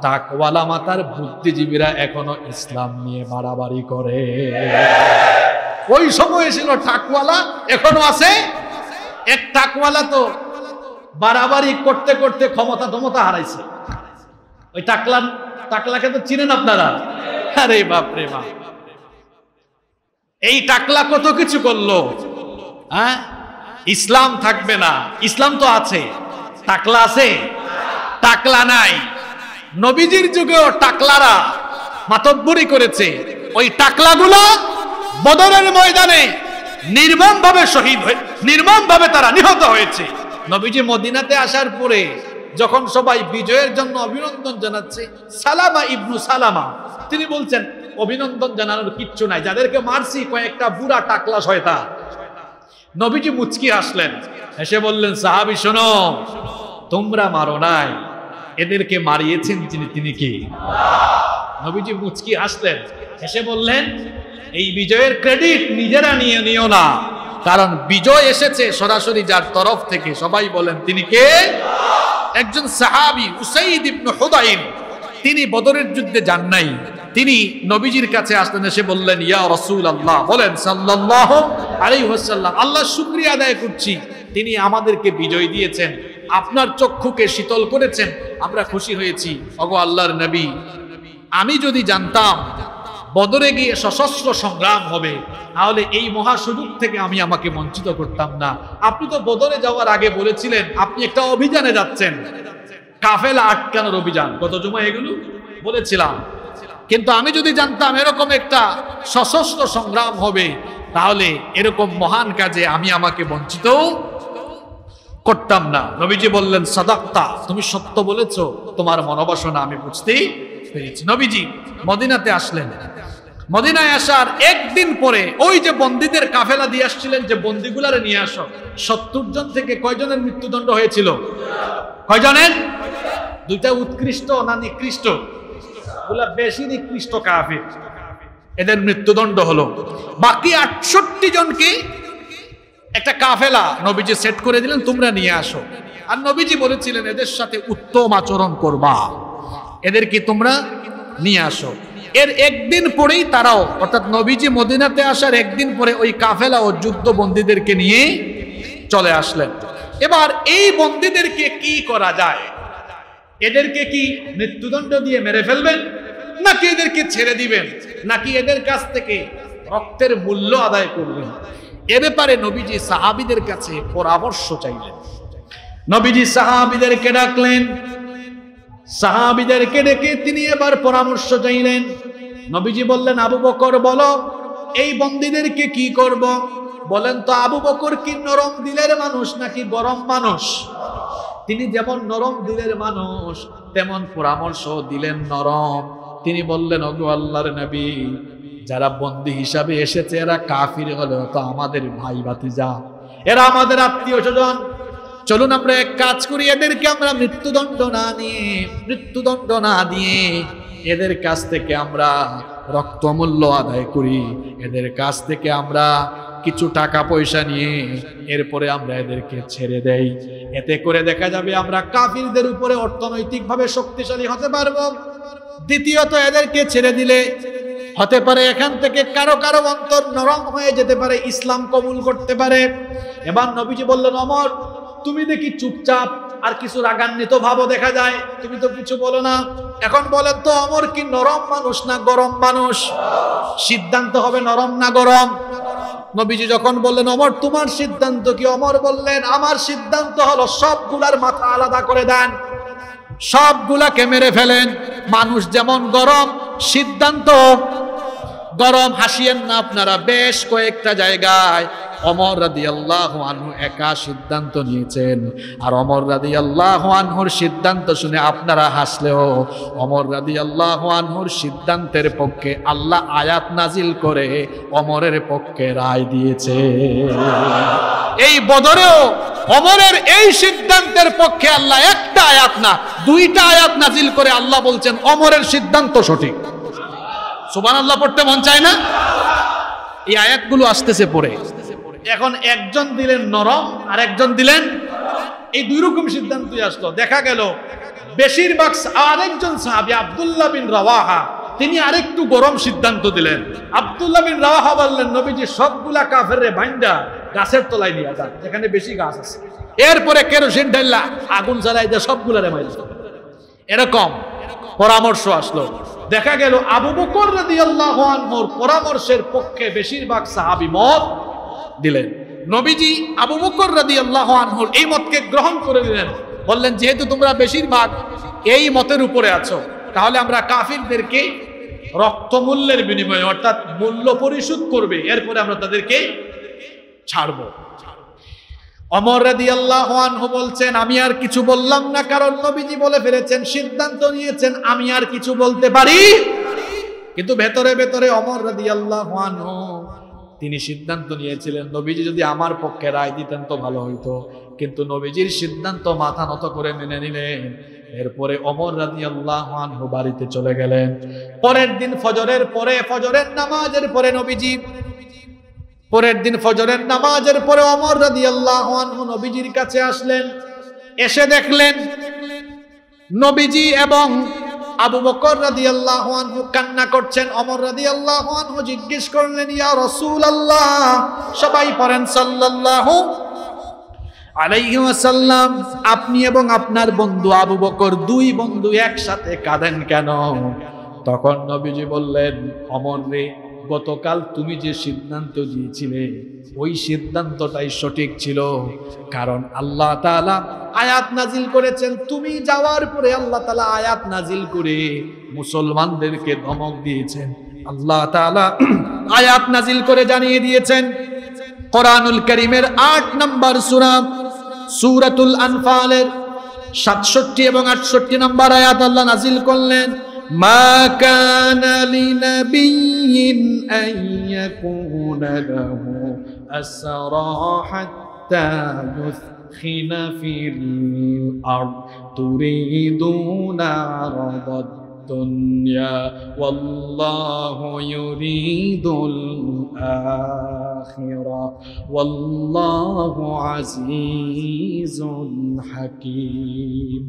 টাকওয়ালা মাথার বুদ্ধিজীবীরা এখনো ইসলাম নিয়ে বাড়াবাড়ি করে। ওই সময় ছিল টাকওয়ালা, এখনো আছে। এক টাকওয়ালা তো বাড়াবাড়ি করতে করতে ক্ষমতা হারাইছে। ওই টাকলাকে তো চিনেন আপনারা? আরে বাপ রে বাপ, এই টাকলা কত কিছু করলো। হ্যাঁ, ইসলাম থাকবে না, ইসলাম তো আছে, টাকলা আছে? টাকলা নাই। নবীজির যুগেও টাকলারা মাতব্বরি করেছে। ওই টাকলাগুলো বদরের ময়দানে নির্মমভাবে শহীদ হয়ে, নির্মমভাবে তারা নিহত হয়েছে। নবীজি মদিনাতে আসার পরে যখন সবাই বিজয়ের জন্য অভিনন্দন জানাচ্ছে, সালামা ইবনু সালামা তিনি বলছেন অভিনন্দন জানানোর কিচ্ছু নাই, যাদেরকে মারছি কয়েকটা বুড়া টাকলা শয়তান। নবীজি মুচকি হাসলেন, হেসে বললেন সাহাবী শোনো, তোমরা মারো নাই, এদেরকে মারিয়েছেন তিনি কি? নবীজি মুচকি হাসলেন, হেসে বললেন এই বিজয়ের ক্রেডিট নিজেরা নিয়ে নিও না, কারণ বিজয় এসেছে সরাসরি যার তরফ থেকে। সবাই বলেন তিনি কে? একজন সাহাবী উসাইদ ইবনে হুদাইর, তিনি বদরের যুদ্ধে যান নাই। তিনি নবীজির কাছে আসলেন, এসে বললেন ইয়া রাসূলুল্লাহ, বলেন সাল্লাল্লাহু আলাইহি ওয়াসাল্লাম, আল্লাহর শুকরিয়া আদায় করছি, তিনি আমাদেরকে বিজয় দিয়েছেন, আপনার চক্ষুকে শীতল করেছেন, আমরা খুশি হয়েছি। ওগো আল্লাহর নবী, আমি যদি জানতাম বদরে গিয়ে সশস্ত্র সংগ্রাম হবে, তাহলে এই মহা সুযোগ থেকে আমি আমাকে বঞ্চিত করতাম না। আপনি তো বদরে যাওয়ার আগে বলেছিলেন আপনি একটা অভিযানে যাচ্ছেন, কাফেলা আটকানোর অভিযান, গত জুমা এগুলো বলেছিলাম। কিন্তু আমি যদি জানতাম এরকম একটা সশস্ত্র সংগ্রাম হবে, তাহলে এরকম মহান কাজে আমি আমাকে বঞ্চিত করতাম না। নবীজি বললেন সাদাক্তা, তুমি সত্য বলেছো, তোমার মনোবাসনা আমি বুঝতেই পেরেছি। নবীজি মদিনাতে আসলেন। মদিনায় আসার একদিন পরে ওই যে বন্দীদের কাফেলা দিয়ে আসছিলেন, যে বন্দীগুলারে নিয়ে আসো, 70 জন থেকে কয়জনের মৃত্যুদণ্ড হয়েছিল? কয়জনের? দুইটা উৎকৃষ্ট না নিকৃষ্ট? ওগুলা বেশি নিকৃষ্ট কাফির, এদের মৃত্যুদণ্ড হলো। বাকি 68 জনকে একটা কাফেলা নবীজি সেট করে দিলেন, তোমরা নিয়ে আসো। আর নবীজি বলেছিলেন এদের সাথে উত্তম আচরণ করবা, এদেরকে তোমরা নিয়ে আসো। এর একদিন পরেই তারাও, অর্থাৎ নবীজি মদিনাতে আসার একদিন পরে ওই কাফেলা ও যুদ্ধ বন্দীদেরকে নিয়ে চলে আসলেন। এবার এই বন্দীদেরকে কি করা যায়? এদেরকে কি মৃত্যুদণ্ড দিয়ে মেরে ফেলবেন, নাকি এদেরকে ছেড়ে দিবেন, নাকি এদের কাছ থেকে রক্তের মূল্য আদায় করবেন? এ ব্যাপারে নবীজি সাহাবীদের কাছে পরামর্শ চাইলেন। নবীজি সাহাবীদেরকে ডাকলেন, সাহাবীদেরকে ডেকে তিনি এবার পরামর্শ চাইলেন। নবীজি বললেন আবু বকর বলো, এই বন্দীদেরকে কি করব? বলেন তো আবু বকর কি নরম দিলের মানুষ নাকি গরম মানুষ? তিনি যেমন নরম দিলের মানুষ, তেমন পরামর্শ দিলেন নরম। তিনি বললেন ওগো আল্লাহর নবী, যারা বন্দী হিসাবে এসেছে এরা কাফির হলেও তো আমাদের ভাই ভাতিজা, এরা আমাদের আত্মীয় স্বজন। চলুন আমরা এক কাজ করি, এদেরকে আমরা মৃত্যুদণ্ড না দিয়ে এদের কাছ থেকে আমরা রক্তমূল্য আদায় করি, এদের কাছ থেকে আমরা কিছু টাকা পয়সা নিয়ে এরপরে আমরা এদেরকে ছেড়ে দেই। এতে করে দেখা যাবে আমরা কাফিরদের উপরে অর্থনৈতিকভাবে শক্তিশালী হতে পারবো। দ্বিতীয়ত, এদেরকে ছেড়ে দিলে হতে পারে এখান থেকে কারো কারো অন্তর নরম হয়ে যেতে পারে, ইসলাম কবুল করতে পারে। এবার নবীজি বললেন ওমর, তুমি দেখি চুপচাপ আর কিছু রাগান্বিত ভাবও দেখা যায়, তুমি তো কিছু বলো না। এখন বলেন তো ওমর কি নরম মানুষ না গরম মানুষ? সিদ্ধান্ত হবে নরম না গরম। নবীজি যখন বললেন ওমর তোমার সিদ্ধান্ত কি? ওমর বললেন আমার সিদ্ধান্ত হলো সবগুলার মাথা আলাদা করে দেন, সবগুলাকে মেরে ফেলেন। মানুষ যেমন গরম, সিদ্ধান্ত গরম। হাসিয়েন না আপনারা, বেশ কয়েকটা জায়গায় ওমর রাদিয়াল্লাহু আনহু একা সিদ্ধান্ত নিয়েছেন। আর ওমর রাদিয়াল্লাহু আনহুর সিদ্ধান্ত শুনে আপনারা হাসলেও ওমর রাদিয়াল্লাহু আনহুর সিদ্ধান্তের পক্ষে আল্লাহ আয়াত নাজিল করে ওমরের পক্ষে রায় দিয়েছে। এই বদরেও ওমরের এই সিদ্ধান্তের পক্ষে আল্লাহ একটা আয়াত না, দুইটা আয়াত নাজিল করে আল্লাহ বলছেন ওমরের সিদ্ধান্ত সঠিক। সুবহানাল্লাহ পড়তে মন চায় না? এই আয়াতগুলো আসতেছে পড়ে। এখন একজন দিলেন নরম আর একজন দিলেন, এই দুই রকম সিদ্ধান্তই আসলো। দেখা গেল বেশিরভাগ আরেকজন সাহাবী আব্দুল্লাহ বিন রাওয়াহা তিনি আরেকটু গরম সিদ্ধান্ত দিলেন। আব্দুল্লাহ বিন রাওয়াহা বললেন, নবীজি সবগুলা কাফেররে বাইন্দা গাছের তলায় নিয়ে যান যেখানে বেশি গাছ আছে, এরপরে কেরোসিন ঢাইলা আগুন জ্বালাই দিয়ে সবগুলারে মাইল। এরকম পরামর্শ আসলো। দেখা গেল আবু বকর রাদিয়াল্লাহু আনহুর পরামর্শের পক্ষে বেশিরভাগ সাহাবী মত দিলেন। নবীজি আবু বকর রাদিয়াল্লাহু আনহুর এই মতকে গ্রহণ করে নিলেন। বললেন, যেহেতু তোমরা বেশিরভাগ এই মতের উপরে আছো, তাহলে আমরা কাফিরদেরকে রক্তমূল্যের বিনিময়ে অর্থাৎ মূল্য পরিশোধ করবে, এরপরে আমরা তাদেরকে ছাড়বো। ওমর রাদিয়াল্লাহু আনহু বলছেন, আমি আর কিছু বললাম না, কারণ নবীজি বলে ফেলেছেন, সিদ্ধান্ত নিয়েছেন, আমি আর কিছু বলতে পারি। কিন্তু ভেতরে ভেতরে ওমর রাদিয়াল্লাহু আনহু তিনি সিদ্ধান্ত নিয়েছিলেন, নবীজি যদি আমার পক্ষে রায় দিতেন তো ভালো হইতো। কিন্তু নবীজির সিদ্ধান্ত মাথা নত করে মেনে নিলেন। এরপরে ওমর রাদিয়াল্লাহু আনহু বাড়িতে চলে গেলেন। পরের দিন ফজরের নামাজের পরে ওমর রাদিয়াল্লাহু আনহু নবীজির কাছে আসলেন। এসে দেখলেন নবীজি এবং আবু বকর রাদিয়াল্লাহু আনহু কান্না করছেন। ওমর রাদিয়াল্লাহু আনহু জিজ্ঞেস করলেন, ইয়া রাসূলুল্লাহ, সবাই পড়েন সাল্লাল্লাহু আলাইহি ওয়াসাল্লাম, আপনি এবং আপনার বন্ধু আবু বকর, দুই বন্ধু একসাথে কাঁদেন কেন? তখন নবীজি বললেন, ওমর রে, গতকাল তুমি যে সিদ্ধান্ত দিয়েছিলে ওই সিদ্ধান্তটাই সঠিক ছিল। কারণ আল্লাহ তাআলা আয়াত নাজিল করেছেন, তুমি যাওয়ার পরে আল্লাহ তাআলা আয়াত নাজিল করে মুসলমানদেরকে ধমক দিয়েছেন। আল্লাহ তাআলা আয়াত নাজিল করে জানিয়ে দিয়েছেন, কোরআনুল কারীমের ৮ নম্বর সূরাতুল আনফালের ৬৭ এবং ৬৮ নম্বর আয়াত আল্লাহ নাজিল করলেন, মা কানা লিনাবিয়্যিন আন ইয়াকুনা লাহু আসরা হাত্তা ইউসখিনা ফিল আরদ তুরিদুনা আরাদাদ দুনিয়া ওয়াল্লাহু ইউরিদুল আখিরা ওয়াল্লাহু আজিজুন হাকীম।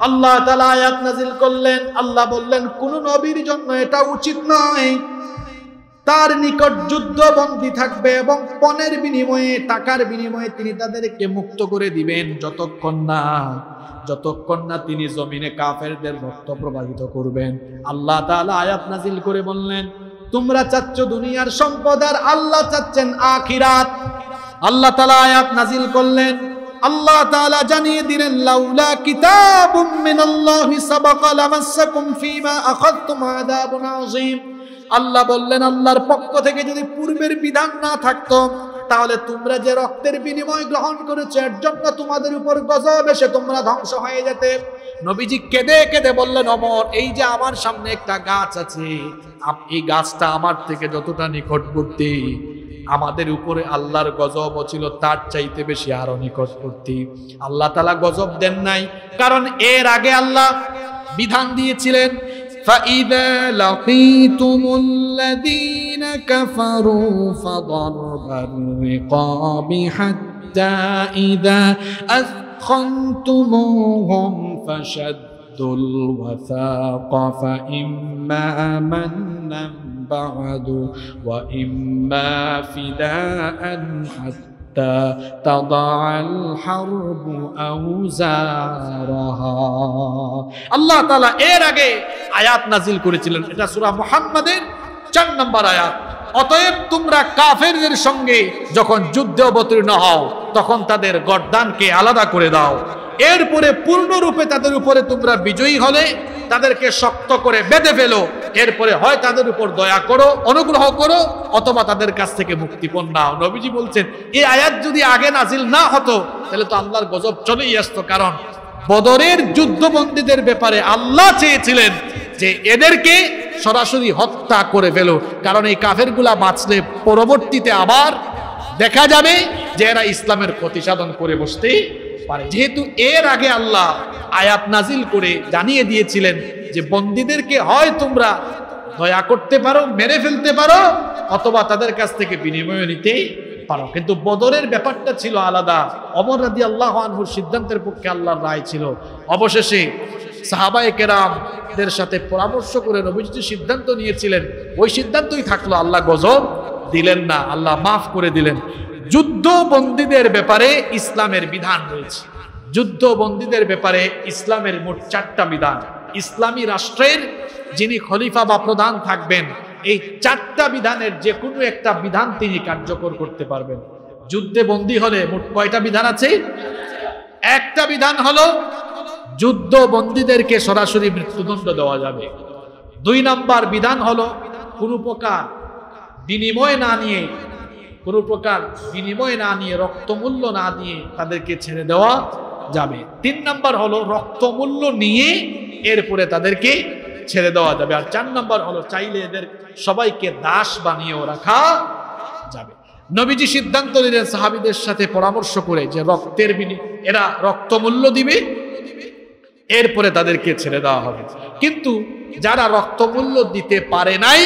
আল্লাহ তাআলা আয়াত নাযিল করলেন। আল্লাহ বললেন, কোন নবীর জন্য এটা উচিত নয় তার নিকট যুদ্ধবন্দী থাকবে এবং পণের বিনিময়ে, টাকার বিনিময়ে তিনি তাদেরকে মুক্ত করে দিবেন যতক্ষণ না তিনি জমিনে কাফেরদের রক্ত প্রবাহিত করবেন। আল্লাহ তাআলা আয়াত নাযিল করে বললেন, তোমরা চাচ্ছ দুনিয়ার সম্পদ আর আল্লাহ চাচ্ছেন আখিরাত। আল্লাহ তাআলা আয়াত নাযিল করলেন। আল্লাহ তাআলা জানিয়ে দিলেন, লাউলা কিতাবুম মিনাল্লাহি সাবাকা লামাসসাকুম ফীমা আখাযতুম আযাবুন আযীম। আল্লাহ বললেন, আল্লাহর পক্ষ থেকে যদি পূর্বের বিধান না থাকতো, তাহলে তোমরা যে রক্তের বিনিময় গ্রহণ করেছো এর জন্য তোমাদের উপর গজব এসে তোমরা ধ্বংস হয়ে যেতে। নবীজি কেঁদে কেঁদে বললেন, ওমর, এই যে আমার সামনে একটা গাছ আছে, এই গাছটা আমার থেকে যতটা নিকটবর্তী, আমাদের উপরে আল্লাহর গজব ছিল তার চাইতে বেশি আরো নিকটবর্তী। আল্লাহ তাআলা গজব দেন নাই, কারণ এর আগে আল্লাহ বিধান দিয়েছিলেন, فَإِذَا لَقِيتُمُ الَّذِينَ كَفَرُوا فَضَرْبَ الرِّقَابِ حَتَّى إِذَا أَثْخَنْتُمُوهُمْ فَشَدُّوا الْوَثَاقَ فَإِمَّا مَنًّا بَعْدُ وَإِمَّا فِدَاءً حَتَّى تَضَعَ الْحَرْبُ أَوْزَارَهَا। আল্লাহ তাআলা এর আগে আয়াত নাজিল করেছিলেন, এটা সূরা মুহাম্মাদের ৪ নম্বর আয়াত। অতএব তোমরা কাফেরদের সঙ্গে যখন যুদ্ধে অবতীর্ণ হও তখন তাদের গর্দানকে আলাদা করে দাও, এরপরে পূর্ণরূপে তাদের উপরে তোমরা বিজয়ী হলে তাদেরকে শক্ত করে বেঁধে ফেলো, এরপরে হয় তাদের উপর দয়া করো, অনুগ্রহ করো, অথবা তাদের কাছ থেকে মুক্তিপণ নাও। নবীজি বলছেন এই আয়াত যদি আগে নাজিল না হতো তাহলে তো আল্লাহর গজব চলেই আসতো। কারণ বদরের যুদ্ধবন্দীদের ব্যাপারে আল্লাহ চেয়েছিলেন যে এদেরকে সরাসরি হত্যা করে ফেলো, কারণ এই কাফেরগুলা বাঁচলে পরবর্তীতে আবার দেখা যাবে যে এরা ইসলামের ক্ষতি সাধন করে বসতে পারে। যেহেতু এর আগে আল্লাহ আয়াত নাজিল করে জানিয়ে দিয়েছিলেন যে বন্দীদেরকে হয় তোমরা দয়া করতে পারো, মেরে ফেলতে পারো, অথবা তাদের কাছ থেকে বিনিময় নিতে পারো। কিন্তু বদরের ব্যাপারটা ছিল আলাদা। ওমর রাদিয়াল্লাহু আনহুর সিদ্ধান্তের পক্ষে আল্লাহর রায় ছিল। অবশেষে সাহাবায়ে কেরামদের সাথে পরামর্শ করে নবীজি সিদ্ধান্ত নিয়েছিলেন, ওই সিদ্ধান্তই থাকলো। আল্লাহ গজব দিলেন না, আল্লাহ মাফ করে দিলেন। যুদ্ধ বন্দীদের ব্যাপারে ইসলামের বিধান রয়েছে। যুদ্ধ বন্দীদের ব্যাপারে ইসলামের মোট 4টা বিধান। ইসলামী রাষ্ট্রের যিনি খলিফা বা প্রধান থাকবেন, এই 4টা বিধানের যে কোনো একটা বিধান তিনি কার্যকর করতে পারবেন। যুদ্ধে বন্দী হলে মোট কয়টা বিধান আছে? একটা বিধান হলো যুদ্ধ বন্দীদেরকে সরাসরি মৃত্যুদণ্ড দেওয়া যাবে। 2 নম্বর বিধান হলো কোনো প্রকার বিনিময় না নিয়ে রক্তমূল্য না দিয়ে তাদেরকে ছেড়ে দেওয়া যাবে। 3 নম্বর হলো রক্তমূল্য নিয়ে এরপরে তাদেরকে ছেড়ে দেওয়া যাবে। আর 4 নম্বর হলো চাইলে এদের সবাইকে দাস বানিয়েও রাখা যাবে। নবীজি সিদ্ধান্ত নিলেন সাহাবীদের সাথে পরামর্শ করে যে এরা রক্তমূল্য দিবে, এরপরে তাদেরকে ছেড়ে দেওয়া হবে। কিন্তু যারা রক্তমূল্য দিতে পারে নাই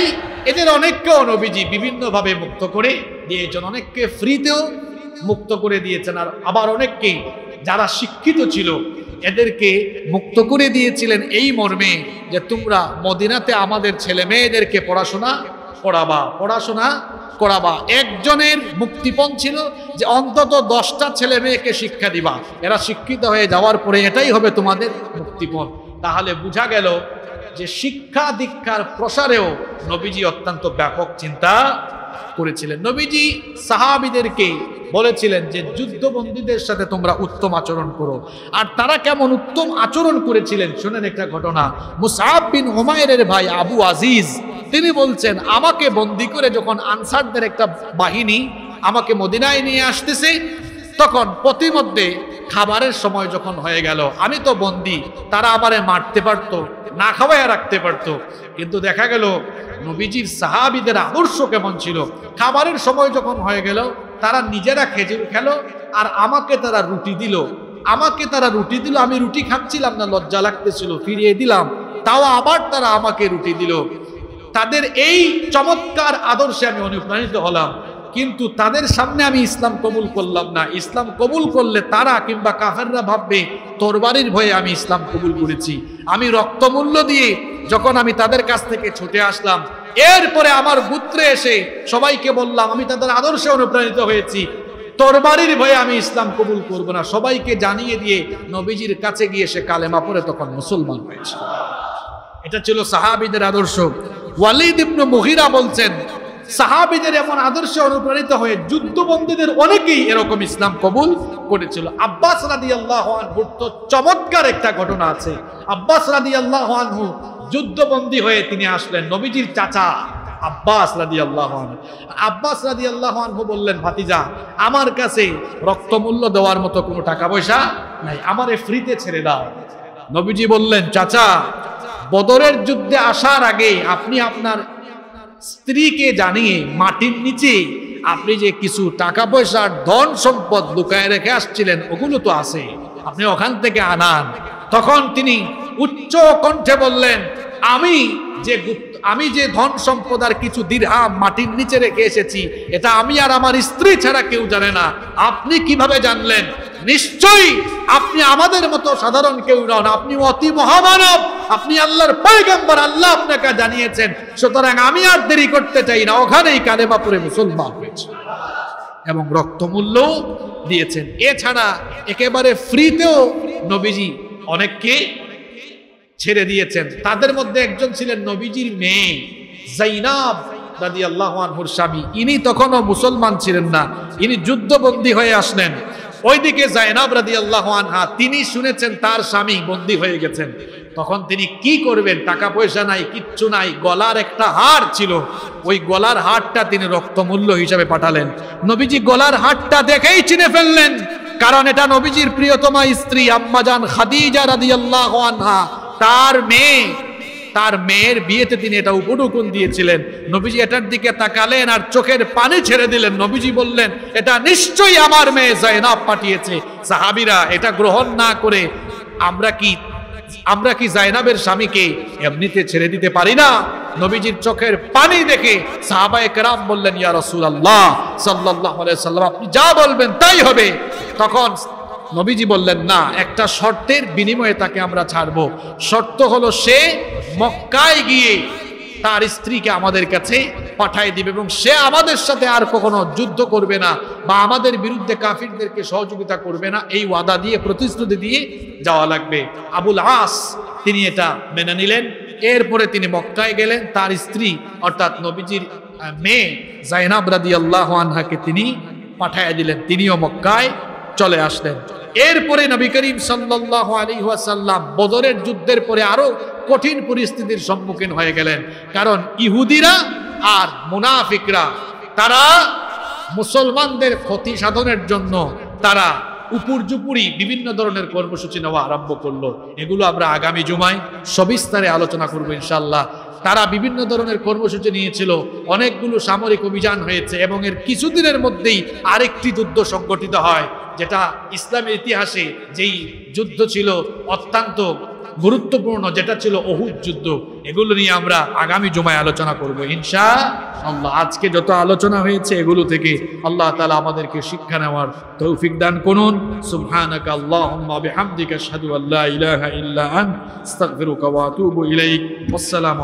এদের অনেককেও নবীজি বিভিন্নভাবে মুক্ত করে দিয়েছেন। অনেককে ফ্রিতেও মুক্ত করে দিয়েছেন, আর আবার অনেককে যারা শিক্ষিত ছিল এদেরকে মুক্ত করে দিয়েছিলেন এই মর্মে যে তোমরা মদিনাতে আমাদের ছেলে মেয়েদেরকে পড়াশোনা করাবা। একজনের মুক্তিপণ ছিল যে অন্তত 10টা ছেলে মেয়েকে শিক্ষা দিবা, এরা শিক্ষিত হয়ে যাওয়ার পরে এটাই হবে তোমাদের মুক্তিপণ। তাহলে বোঝা গেল যে শিক্ষা দীক্ষার প্রসারেও নবীজি অত্যন্ত ব্যাপক চিন্তা করেছিলেন। নবীজি সাহাবীদেরকে বলেছিলেন যে যুদ্ধবন্দীদের সাথে তোমরা উত্তম আচরণ করো। আর তারা কেমন উত্তম আচরণ করেছিলেন শুনেন একটা ঘটনা। মুসআব বিন উমাইরের ভাই আবু আজিজ তিনি বলছেন, আমাকে বন্দী করে যখন আনসারদের একটা বাহিনী আমাকে মদিনায় নিয়ে আসতেছে, তখন প্রতিমধ্যে খাবারের সময় যখন হয়ে গেল, আমি তো বন্দী, তারা আমারে মারতে পারতো, না খাওয়াইয়া রাখতে পারতো, কিন্তু দেখা গেল নবীজির সাহাবীদের আদর্শ কেমন ছিল। খাবারের সময় যখন হয়ে গেল তারা নিজেরা খেজুর খেলো আর আমাকে তারা রুটি দিল। আমি রুটি খাচ্ছিলাম না, লজ্জা লাগতেছিল, ফিরিয়ে দিলাম, তাও আবার তারা আমাকে রুটি দিল। তাদের এই চমৎকার আদর্শে আমি অনুপ্রাণিত হলাম, কিন্তু তাদের সামনে আমি ইসলাম কবুল করলাম না। ইসলাম কবুল করলে তারা কিংবা কাফেররা ভাববে তরবারির ভয়ে আমি ইসলাম কবুল করেছি। আমি রক্তমূল্য দিয়ে যখন আমি তাদের কাছ থেকে ছুটে আসলাম, এরপরে আমার গোত্রে এসে সবাইকে বললাম আমি তাদের আদর্শে অনুপ্রাণিত হয়েছি, তরবারির ভয়ে আমি ইসলাম কবুল করব না। সবাইকে জানিয়ে দিয়ে নবীজির কাছে গিয়ে সে কালেমা পড়ে তখন মুসলমান হয়েছে। এটা ছিল সাহাবীদের আদর্শ। ওয়ালিদ ইবনে মুগীরা বলছেন, সাহাবীদের এমন আদর্শে অনুপ্রাণিত হয়ে যুদ্ধবন্দীদের অনেকেই এরকম ইসলাম কবুল করেছিল। আব্বাস রাদিয়াল্লাহু আনহুর তো চমৎকার একটা ঘটনা আছে। আব্বাস রাদিয়াল্লাহু আনহু যুদ্ধবন্দী হয়ে তিনি আসলেন, নবীজির চাচা আব্বাস রাদিয়াল্লাহু আনহু বললেন, ভাতিজা আমার কাছে রক্তমূল্য দেওয়ার মতো কোনো টাকা পয়সা নাই, আমারে ফ্রিতে ছেড়ে দাও। নবীজি বললেন, চাচা বদরের যুদ্ধে আসার আগে আপনি আপনার স্ত্রীকে জানিয়ে মাটির নিচে আপনি যে কিছু টাকা পয়সার ধন সম্পদ লুকায় রেখে আসছিলেন ওগুলো তো আছে, আপনি ওখান থেকে আনান। তখন তিনি উচ্চ কণ্ঠে বললেন, আমি যে ধন সম্পদ আর কিছু দিরহাম মাটির নিচে রেখে এসেছি এটা আমি আর আমার স্ত্রী ছাড়া কেউ জানে না, আপনি কিভাবে জানলেন? নিশ্চয়ই আপনি আমাদের মতো সাধারণ কেউ নন, আপনি অতি মহামানব, আপনি আল্লাহর পয়গম্বর, আল্লাহ আপনাকে জানিয়েছেন। সুতরাং আমি আর দেরি করতে চাই না, ওখানেই কালেমা পড়ে মুসলমান হয়েছে এবং রক্তমূল্য দিয়েছেন। এছাড়া একেবারে ফ্রিতেও নবীজি অনেককে ছেড়ে দিয়েছেন। তাদের মধ্যে একজন ছিলেন নবীজির মেয়ে যায়নাব রাদিয়াল্লাহু আনহুর স্বামী। ইনি তখনও মুসলমান ছিলেন না, ইনি যুদ্ধবন্দী হয়ে আসলেন। ওইদিকে যায়নাব রাদিয়াল্লাহু আনহা তিনি শুনেছেন তার স্বামী বন্দী হয়ে গেছেন। তখন তিনি কি করবেন? টাকা পয়সা নাই, কিচ্ছু নাই, গলার একটা হার ছিল, ওই গলার হারটা তিনি রক্তমূল্য হিসাবে পাঠালেন। নবীজি গলার হারটা দেখেই চিনে ফেললেন, কারণ এটা নবীজির প্রিয়তমা স্ত্রী আম্মাজান খাদিজা রাদিয়াল্লাহু আনহা, তার মেয়ের বিয়েতে তিনি এটা উপঢৌকন দিয়েছিলেন। নবীজি এটার দিকে তাকালেন আর চোখের পানি ছেড়ে দিলেন। নবীজি বললেন, এটা নিশ্চয়ই আমার মেয়ে যায়েনাব পাঠিয়েছে। সাহাবীরা এটা গ্রহণ না করে আমরা কি যায়েনাবের স্বামীকে এমনিতে ছেড়ে দিতে পারি না? নবীজির চোখের পানি দেখে সাহাবায়ে কেরাম বললেন, ইয়া রাসূলুল্লাহ সাল্লাল্লাহু আলাইহি ওয়াসাল্লাম, আপনি যা বলবেন তাই হবে। তখন নবীজি বললেন, না, একটা শর্তের বিনিময়ে তাকে আমরা ছাড়বো। শর্ত হলো সে মক্কায় গিয়ে তার স্ত্রীকে আমাদের কাছে পাঠিয়ে দিবে এবং সে আমাদের সাথে আর কখনো যুদ্ধ করবে না বা আমাদের বিরুদ্ধে কাফিরদেরকে সহযোগিতা করবে না, এই ওয়াদা দিয়ে, প্রতিশ্রুতি দিয়ে যাওয়া লাগবে। আবুল আস তিনি এটা মেনে নিলেন। এরপরে তিনি মক্কায় গেলেন, তার স্ত্রী অর্থাৎ নবীজির মেয়ে যায়েনাব রাদিয়াল্লাহু আনহাকে তিনি পাঠিয়ে দিলেন, তিনিও মক্কায় চলে আসলেন। এরপরে নবী করিম সাল্লাল্লাহু আলাইহি ওয়াসাল্লাম বদরের যুদ্ধের পরে আরো কঠিন পরিস্থিতির সম্মুখীন হয়ে গেলেন, কারণ ইহুদিরা আর মুনাফিকরা তারা মুসলমানদের ক্ষতি সাধনের জন্য তারা উপর্যুপুরি বিভিন্ন ধরনের কর্মসূচি নেওয়া আরম্ভ করলো। এগুলো আমরা আগামী জুমায় সবিস্তারে আলোচনা করব ইনশাআল্লাহ। তারা বিভিন্ন ধরনের কর্মসূচি নিয়েছিল, অনেকগুলো সামরিক অভিযান হয়েছে এবং এর কিছুদিনের মধ্যেই আরেকটি যুদ্ধ সংগঠিত হয়, যেটা ইসলামের ইতিহাসে যেই যুদ্ধ ছিল অত্যন্ত গুরুত্বপূর্ণ, যেটা ছিল উহুদ যুদ্ধ। এগুলো নিয়ে আমরা আগামী জুমায় আলোচনা করব ইনশাআল্লাহ। আজকে যত আলোচনা হয়েছে এগুলো থেকে আল্লাহ তাআলা আমাদেরকে শিক্ষা নেওয়ার তৌফিক দান করুন। সুবহানাকা আল্লাহুম্মা বিহামদিকা আশহাদু আল্লা ইলাহা ইল্লা আনতা আস্তাগফিরুকা ওয়া আতুবু ইলাইক। আসসালামু